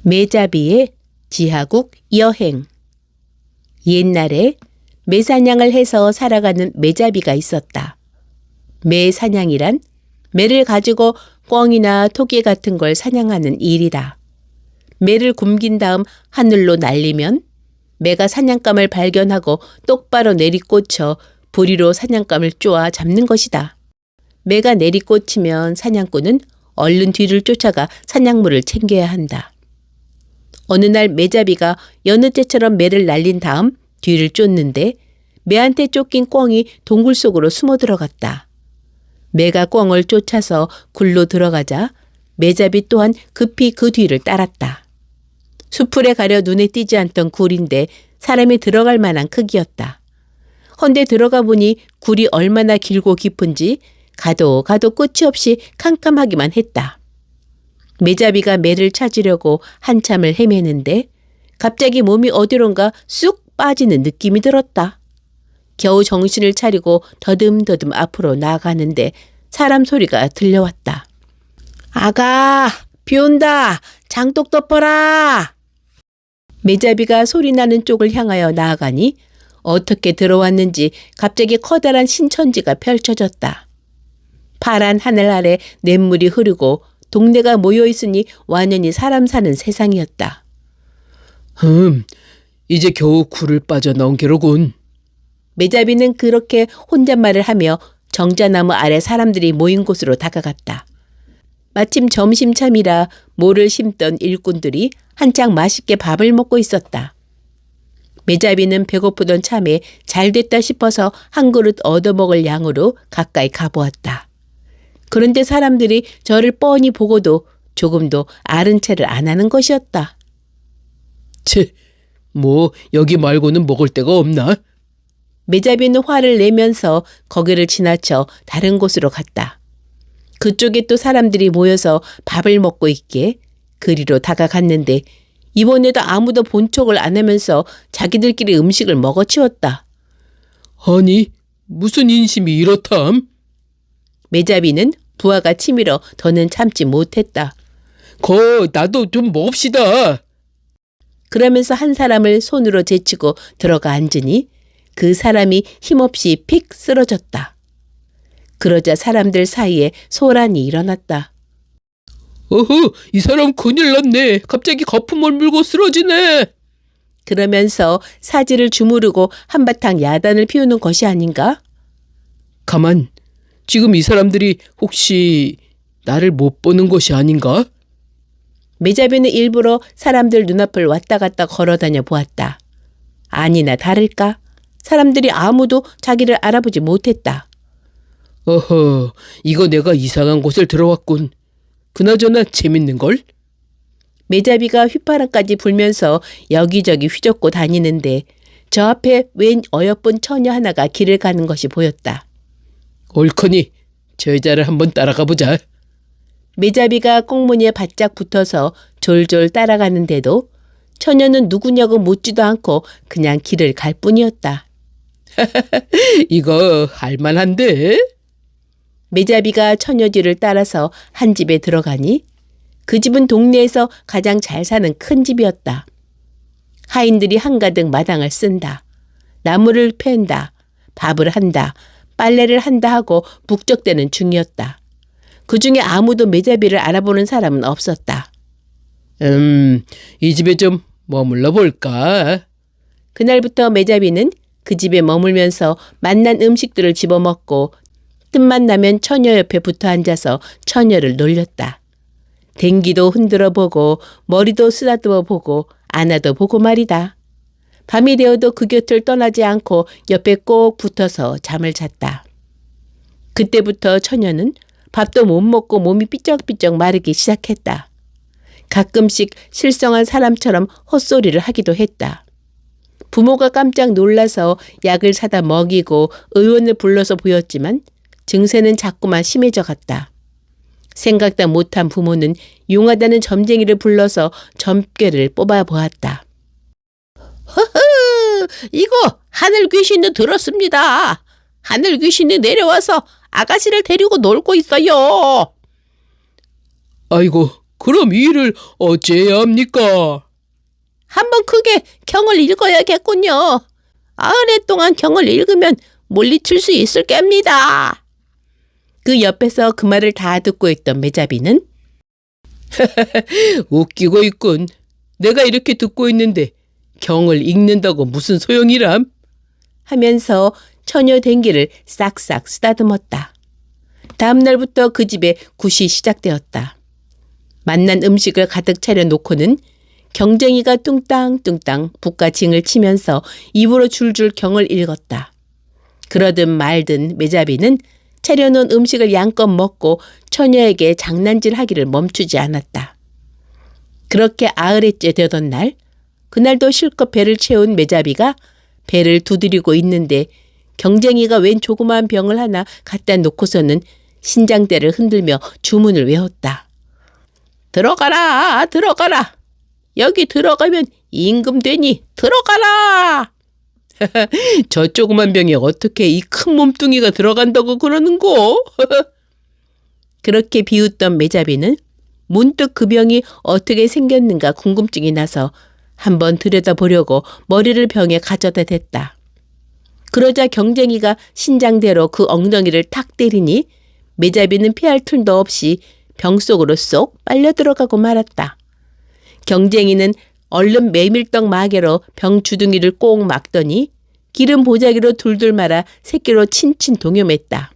매자비의 지하국 여행. 옛날에 매사냥을 해서 살아가는 매자비가 있었다. 매사냥이란 매를 가지고 꿩이나 토끼 같은 걸 사냥하는 일이다. 매를 굶긴 다음 하늘로 날리면 매가 사냥감을 발견하고 똑바로 내리꽂혀 부리로 사냥감을 쪼아 잡는 것이다. 매가 내리꽂히면 사냥꾼은 얼른 뒤를 쫓아가 사냥물을 챙겨야 한다. 어느 날 매자비가 여느 때처럼 매를 날린 다음 뒤를 쫓는데 매한테 쫓긴 꿩이 동굴 속으로 숨어 들어갔다. 매가 꿩을 쫓아서 굴로 들어가자 매자비 또한 급히 그 뒤를 따랐다. 수풀에 가려 눈에 띄지 않던 굴인데 사람이 들어갈 만한 크기였다. 헌데 들어가 보니 굴이 얼마나 길고 깊은지 가도 끝이 없이 캄캄하기만 했다. 매자비가 매를 찾으려고 한참을 헤매는데 갑자기 몸이 어디론가 쑥 빠지는 느낌이 들었다. 겨우 정신을 차리고 더듬더듬 앞으로 나아가는데 사람 소리가 들려왔다. 아가, 비 온다. 장독 덮어라. 매자비가 소리나는 쪽을 향하여 나아가니 어떻게 들어왔는지 갑자기 커다란 신천지가 펼쳐졌다. 파란 하늘 아래 냇물이 흐르고 동네가 모여있으니 완연히 사람 사는 세상이었다. 이제 겨우 굴을 빠져나온 게로군. 매자비는 그렇게 혼잣말을 하며 정자나무 아래 사람들이 모인 곳으로 다가갔다. 마침 점심참이라 모를 심던 일꾼들이 한창 맛있게 밥을 먹고 있었다. 매자비는 배고프던 참에 잘됐다 싶어서 한 그릇 얻어먹을 양으로 가까이 가보았다. 그런데 사람들이 저를 뻔히 보고도 조금도 아른 체를 안 하는 것이었다. 채, 여기 말고는 먹을 데가 없나? 매자비는 화를 내면서 거기를 지나쳐 다른 곳으로 갔다. 그쪽에 또 사람들이 모여서 밥을 먹고 있기에 그리로 다가갔는데 이번에도 아무도 본척을 안 하면서 자기들끼리 음식을 먹어치웠다. 아니, 무슨 인심이 이렇담? 매자비는 부하가 치밀어 더는 참지 못했다. 나도 좀 먹읍시다. 그러면서 한 사람을 손으로 제치고 들어가 앉으니 그 사람이 힘없이 픽 쓰러졌다. 그러자 사람들 사이에 소란이 일어났다. 이 사람 큰일 났네. 갑자기 거품을 물고 쓰러지네. 그러면서 사지를 주무르고 한바탕 야단을 피우는 것이 아닌가? 가만, 지금 이 사람들이 혹시 나를 못 보는 것이 아닌가? 매자비는 일부러 사람들 눈앞을 왔다 갔다 걸어다녀 보았다. 아니나 다를까? 사람들이 아무도 자기를 알아보지 못했다. 이거 내가 이상한 곳을 들어왔군. 그나저나 재밌는걸? 매자비가 휘파람까지 불면서 여기저기 휘젓고 다니는데 저 앞에 웬 어여쁜 처녀 하나가 길을 가는 것이 보였다. 옳거니 저 여자를 한번 따라가 보자. 매자비가 꽁무니에 바짝 붙어서 졸졸 따라가는데도 처녀는 누구냐고 묻지도 않고 그냥 길을 갈 뿐이었다. 이거 할만한데? 매자비가 처녀 뒤를 따라서 한 집에 들어가니 그 집은 동네에서 가장 잘 사는 큰 집이었다. 하인들이 한가득 마당을 쓴다. 나무를 팬다. 밥을 한다. 빨래를 한다 하고 북적대는 중이었다. 그중에 아무도 매자비를 알아보는 사람은 없었다. 이 집에 좀 머물러 볼까? 그날부터 매자비는 그 집에 머물면서 맛난 음식들을 집어먹고 틈만 나면 처녀 옆에 붙어 앉아서 처녀를 놀렸다. 댕기도 흔들어 보고 머리도 쓰다듬어 보고 안아도 보고 말이다. 밤이 되어도 그 곁을 떠나지 않고 옆에 꼭 붙어서 잠을 잤다. 그때부터 처녀는 밥도 못 먹고 몸이 삐쩍삐쩍 마르기 시작했다. 가끔씩 실성한 사람처럼 헛소리를 하기도 했다. 부모가 깜짝 놀라서 약을 사다 먹이고 의원을 불러서 보였지만 증세는 자꾸만 심해져 갔다. 생각도 못한 부모는 용하다는 점쟁이를 불러서 점괘를 뽑아 보았다. 허허! 이거 하늘 귀신도 들었습니다. 하늘 귀신이 내려와서 아가씨를 데리고 놀고 있어요. 아이고, 그럼 이 일을 어찌해야 합니까? 한번 크게 경을 읽어야겠군요. 90해 동안 경을 읽으면 물리칠 수 있을 겁니다. 그 옆에서 그 말을 다 듣고 있던 매자비는 웃기고 있군. 내가 이렇게 듣고 있는데 경을 읽는다고 무슨 소용이람? 하면서 처녀 댕기를 싹싹 쓰다듬었다. 다음 날부터 그 집에 굿이 시작되었다. 맛난 음식을 가득 차려놓고는 경쟁이가 뚱땅뚱땅 북과 징을 치면서 입으로 줄줄 경을 읽었다. 그러든 말든 매자비는 차려놓은 음식을 양껏 먹고 처녀에게 장난질하기를 멈추지 않았다. 그렇게 90회째 되던 날, 그날도 실컷 배를 채운 매자비가 배를 두드리고 있는데 경쟁이가 웬 조그마한 병을 하나 갖다 놓고서는 신장대를 흔들며 주문을 외웠다. 들어가라, 들어가라. 여기 들어가면 임금 되니 들어가라. 저 조그만 병에 어떻게 이 큰 몸뚱이가 들어간다고 그러는고? 그렇게 비웃던 매자비는 문득 그 병이 어떻게 생겼는가 궁금증이 나서 한번 들여다보려고 머리를 병에 가져다 댔다. 그러자 경쟁이가 신장대로 그 엉덩이를 탁 때리니 매자비는 피할 틈도 없이 병 속으로 쏙 빨려 들어가고 말았다. 경쟁이는 얼른 메밀떡 마개로 병 주둥이를 꼭 막더니 기름 보자기로 둘둘 말아 새끼로 친친 동요맸다.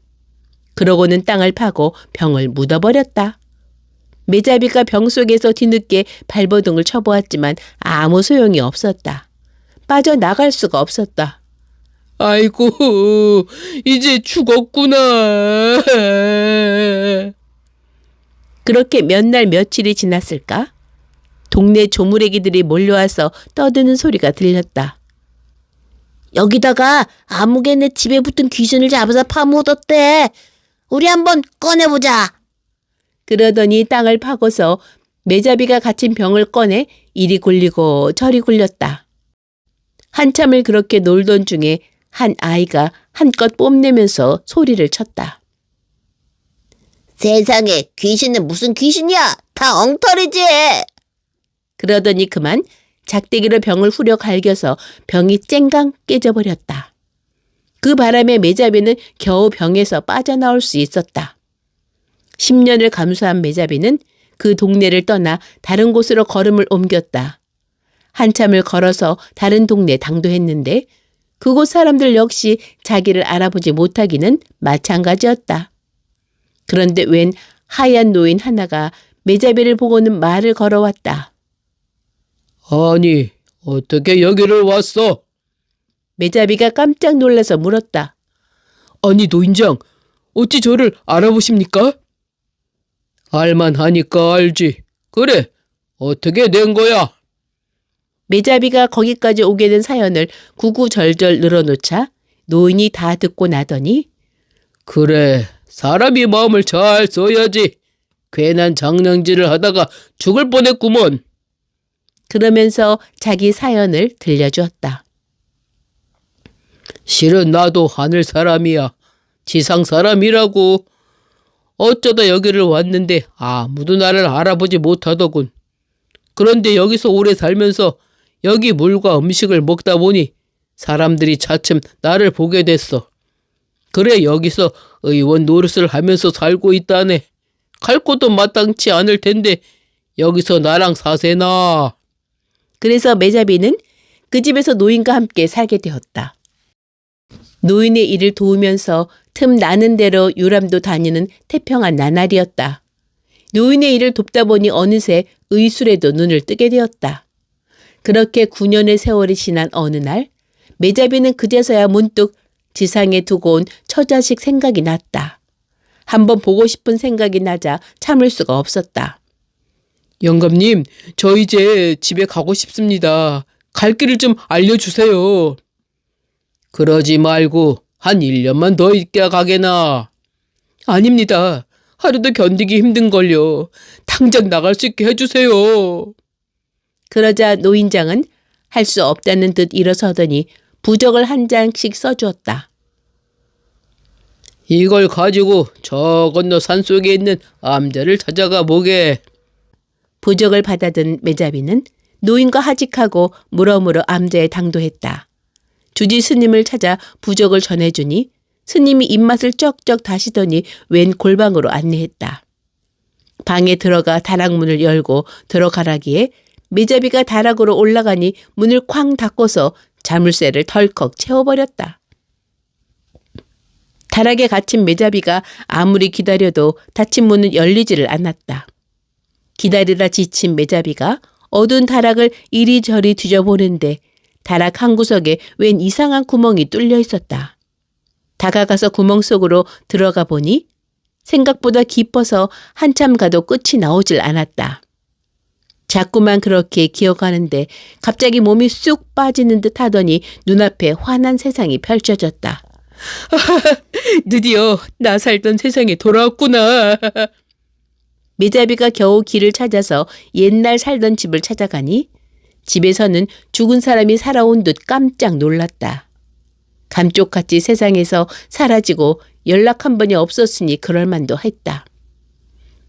그러고는 땅을 파고 병을 묻어버렸다. 매자비가 병 속에서 뒤늦게 발버둥을 쳐보았지만 아무 소용이 없었다. 빠져나갈 수가 없었다. 아이고, 이제 죽었구나. 그렇게 몇 날 며칠이 지났을까? 동네 조무래기들이 몰려와서 떠드는 소리가 들렸다. 여기다가 아무개네 집에 붙은 귀신을 잡아서 파묻었대. 우리 한번 꺼내보자. 그러더니 땅을 파고서 매자비가 갇힌 병을 꺼내 이리 굴리고 저리 굴렸다. 한참을 그렇게 놀던 중에 한 아이가 한껏 뽐내면서 소리를 쳤다. 세상에 귀신은 무슨 귀신이야? 다 엉터리지. 그러더니 그만 작대기로 병을 후려 갈겨서 병이 쨍강 깨져버렸다. 그 바람에 매자비는 겨우 병에서 빠져나올 수 있었다. 10년을 감수한 매자비는 그 동네를 떠나 다른 곳으로 걸음을 옮겼다. 한참을 걸어서 다른 동네 당도했는데 그곳 사람들 역시 자기를 알아보지 못하기는 마찬가지였다. 그런데 웬 하얀 노인 하나가 매자비를 보고는 말을 걸어왔다. 아니, 어떻게 여기를 왔어? 매자비가 깜짝 놀라서 물었다. 아니, 노인장, 어찌 저를 알아보십니까? 알만하니까 알지. 그래, 어떻게 된 거야? 매자비가 거기까지 오게 된 사연을 구구절절 늘어놓자 노인이 다 듣고 나더니 그래, 사람이 마음을 잘 써야지. 괜한 장난질을 하다가 죽을 뻔했구먼. 그러면서 자기 사연을 들려주었다. 실은 나도 하늘 사람이야. 지상 사람이라고. 어쩌다 여기를 왔는데 아무도 나를 알아보지 못하더군. 그런데 여기서 오래 살면서 여기 물과 음식을 먹다 보니 사람들이 차츰 나를 보게 됐어. 그래 여기서 의원 노릇을 하면서 살고 있다네. 갈 곳도 마땅치 않을 텐데 여기서 나랑 사세나. 그래서 매자비는 그 집에서 노인과 함께 살게 되었다. 노인의 일을 도우면서 틈 나는 대로 유람도 다니는 태평한 나날이었다. 노인의 일을 돕다 보니 어느새 의술에도 눈을 뜨게 되었다. 그렇게 9년의 세월이 지난 어느 날 매자비는 그제서야 문득 지상에 두고 온 처자식 생각이 났다. 한번 보고 싶은 생각이 나자 참을 수가 없었다. 영감님, 저 이제 집에 가고 싶습니다. 갈 길을 좀 알려주세요. 그러지 말고 한 1년만 더 있게 가게나. 아닙니다. 하루도 견디기 힘든걸요. 당장 나갈 수 있게 해주세요. 그러자 노인장은 할 수 없다는 듯 일어서더니 부적을 한 장씩 써주었다. 이걸 가지고 저 건너 산속에 있는 암자를 찾아가 보게. 부적을 받아든 매자비는 노인과 하직하고 물어물어 암자에 당도했다. 주지 스님을 찾아 부적을 전해주니 스님이 입맛을 쩍쩍 다시더니 웬 골방으로 안내했다. 방에 들어가 다락문을 열고 들어가라기에 매자비가 다락으로 올라가니 문을 쾅 닫고서 자물쇠를 덜컥 채워버렸다. 다락에 갇힌 매자비가 아무리 기다려도 닫힌 문은 열리지를 않았다. 기다리다 지친 매자비가 어두운 다락을 이리저리 뒤져보는데 다락 한 구석에 웬 이상한 구멍이 뚫려 있었다. 다가가서 구멍 속으로 들어가 보니 생각보다 깊어서 한참 가도 끝이 나오질 않았다. 자꾸만 그렇게 기어가는데 갑자기 몸이 쑥 빠지는 듯 하더니 눈앞에 환한 세상이 펼쳐졌다. 드디어 나 살던 세상에 돌아왔구나. 매자비가 겨우 길을 찾아서 옛날 살던 집을 찾아가니 집에서는 죽은 사람이 살아온 듯 깜짝 놀랐다. 감쪽같이 세상에서 사라지고 연락 한 번이 없었으니 그럴만도 했다.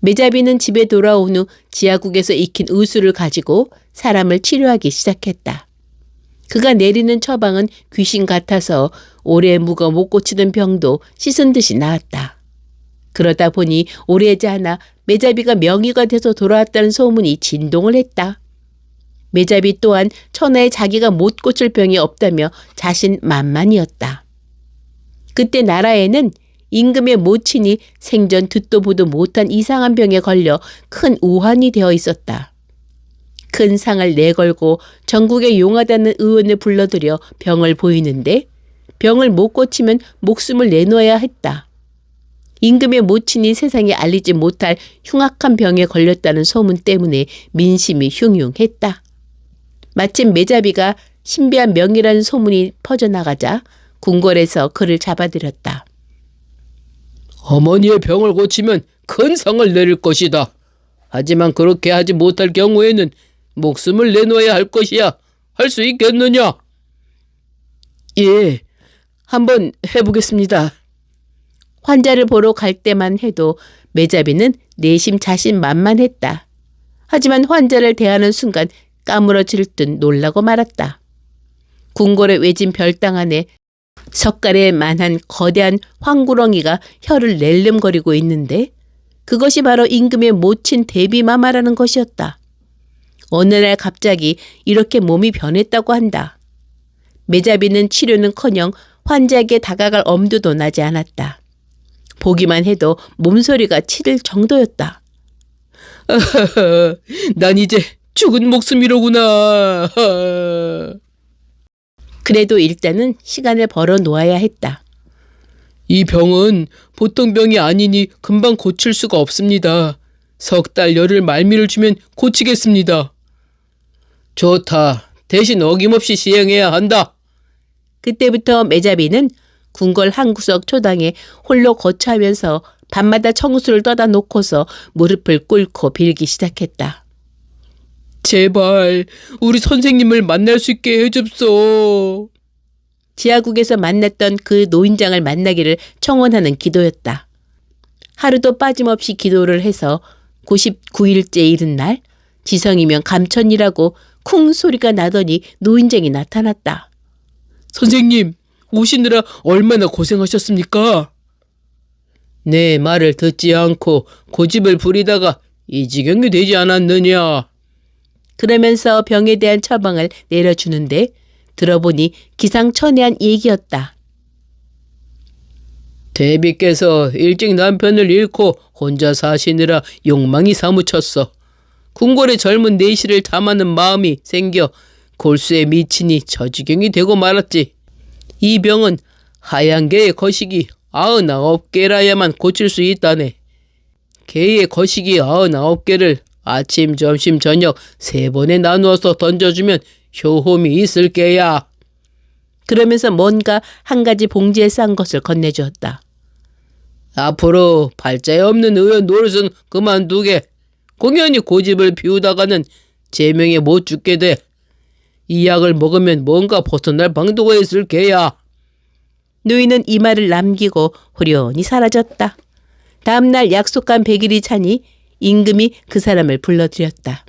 매자비는 집에 돌아온 후 지하국에서 익힌 의수를 가지고 사람을 치료하기 시작했다. 그가 내리는 처방은 귀신 같아서 오래 묵어 못 고치던 병도 씻은 듯이 나았다. 그러다 보니 오래지 않아 매자비가 명의가 돼서 돌아왔다는 소문이 진동을 했다. 매자비 또한 천하에 자기가 못 고칠 병이 없다며 자신만만이었다. 그때 나라에는 임금의 모친이 생전 듣도 보도 못한 이상한 병에 걸려 큰 우환이 되어 있었다. 큰 상을 내걸고 전국에 용하다는 의원을 불러들여 병을 보이는데 병을 못 고치면 목숨을 내놓아야 했다. 임금의 모친이 세상에 알리지 못할 흉악한 병에 걸렸다는 소문 때문에 민심이 흉흉했다. 마침 매자비가 신비한 명이라는 소문이 퍼져나가자 궁궐에서 그를 잡아들였다. 어머니의 병을 고치면 큰 상을 내릴 것이다. 하지만 그렇게 하지 못할 경우에는 목숨을 내놓아야 할 것이야. 할 수 있겠느냐? 예, 한번 해보겠습니다. 환자를 보러 갈 때만 해도 매자비는 내심 자신만만했다. 하지만 환자를 대하는 순간 까무러질 듯 놀라고 말았다. 궁궐의 외진 별당 안에 석가래 만한 거대한 황구렁이가 혀를 낼름거리고 있는데 그것이 바로 임금의 모친 대비마마라는 것이었다. 어느 날 갑자기 이렇게 몸이 변했다고 한다. 매자비는 치료는커녕 환자에게 다가갈 엄두도 나지 않았다. 보기만 해도 몸소리가 치를 정도였다. 난 이제 죽은 목숨이로구나. 그래도 일단은 시간을 벌어 놓아야 했다. 이 병은 보통 병이 아니니 금방 고칠 수가 없습니다. 석 달 열흘 말미를 주면 고치겠습니다. 좋다. 대신 어김없이 시행해야 한다. 그때부터 매자비는 궁궐 한 구석 초당에 홀로 거처하면서 밤마다 청수를 떠다 놓고서 무릎을 꿇고 빌기 시작했다. 제발 우리 선생님을 만날 수 있게 해줍소. 지하국에서 만났던 그 노인장을 만나기를 청원하는 기도였다. 하루도 빠짐없이 기도를 해서 99일째 이른 날 지성이면 감천이라고 쿵 소리가 나더니 노인장이 나타났다. 선생님, 오시느라 얼마나 고생하셨습니까? 내 말을 듣지 않고 고집을 부리다가 이 지경이 되지 않았느냐. 그러면서 병에 대한 처방을 내려주는데 들어보니 기상천외한 얘기였다. 대비께서 일찍 남편을 잃고 혼자 사시느라 욕망이 사무쳤어. 궁궐의 젊은 내시를 탐하는 마음이 생겨 골수에 미치니 저지경이 되고 말았지. 이 병은 하얀 개의 거식이 99개라야만 고칠 수 있다네. 개의 거식이 99개를 아침, 점심, 저녁 3번에 나누어서 던져주면 효험이 있을 게야. 그러면서 뭔가 한 가지 봉지에 싼 것을 건네주었다. 앞으로 발자에 없는 의원 노릇은 그만두게. 공연히 고집을 피우다가는 제명에 못 죽게 돼. 이 약을 먹으면 뭔가 벗어날 방도가 있을 게야. 노인은 이 말을 남기고 호련히 사라졌다. 다음날 약속한 100일이 차니 임금이 그 사람을 불러들였다.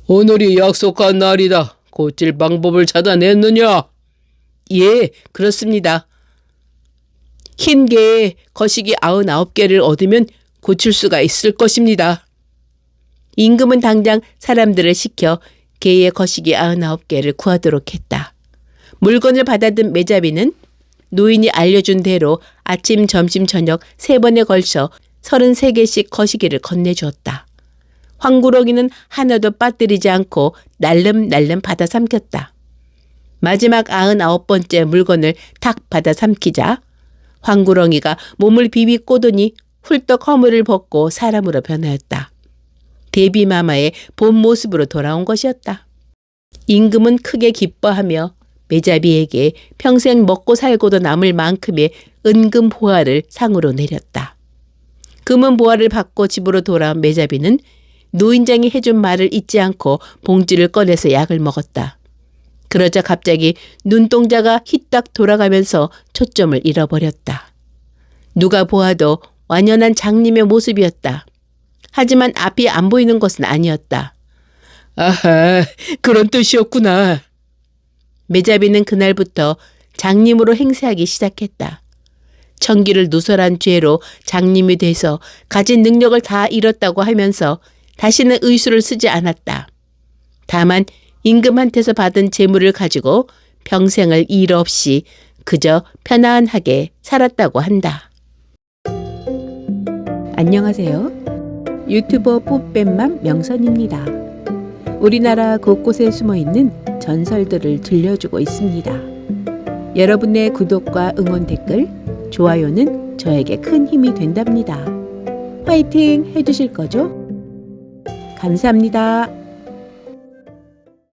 오늘이 약속한 날이다. 고칠 방법을 찾아냈느냐? 예, 그렇습니다. 흰 개에 거시기 99개를 얻으면 고칠 수가 있을 것입니다. 임금은 당장 사람들을 시켜 개의 거시기 99개를 구하도록 했다. 물건을 받아든 매자비는 노인이 알려준 대로 아침, 점심, 저녁 3번에 걸쳐 33개씩 거시기를 건네주었다. 황구렁이는 하나도 빠뜨리지 않고 날름날름 받아 삼켰다. 마지막 99번째 물건을 탁 받아 삼키자 황구렁이가 몸을 비비 꼬더니 훌떡 허물을 벗고 사람으로 변하였다. 대비마마의 본 모습으로 돌아온 것이었다. 임금은 크게 기뻐하며 매자비에게 평생 먹고 살고도 남을 만큼의 은금 보화를 상으로 내렸다. 금은 보화를 받고 집으로 돌아온 매자비는 노인장이 해준 말을 잊지 않고 봉지를 꺼내서 약을 먹었다. 그러자 갑자기 눈동자가 휘딱 돌아가면서 초점을 잃어버렸다. 누가 보아도 완연한 장님의 모습이었다. 하지만 앞이 안 보이는 것은 아니었다. 아하, 그런 뜻이었구나. 매자비는 그날부터 장님으로 행세하기 시작했다. 천기를 누설한 죄로 장님이 돼서 가진 능력을 다 잃었다고 하면서 다시는 의수를 쓰지 않았다. 다만 임금한테서 받은 재물을 가지고 평생을 일 없이 그저 편안하게 살았다고 한다. 안녕하세요. 유튜버 뽀뺀맘 명선입니다. 우리나라 곳곳에 숨어있는 전설들을 들려주고 있습니다. 여러분의 구독과 응원 댓글, 좋아요는 저에게 큰 힘이 된답니다. 화이팅 해주실 거죠? 감사합니다.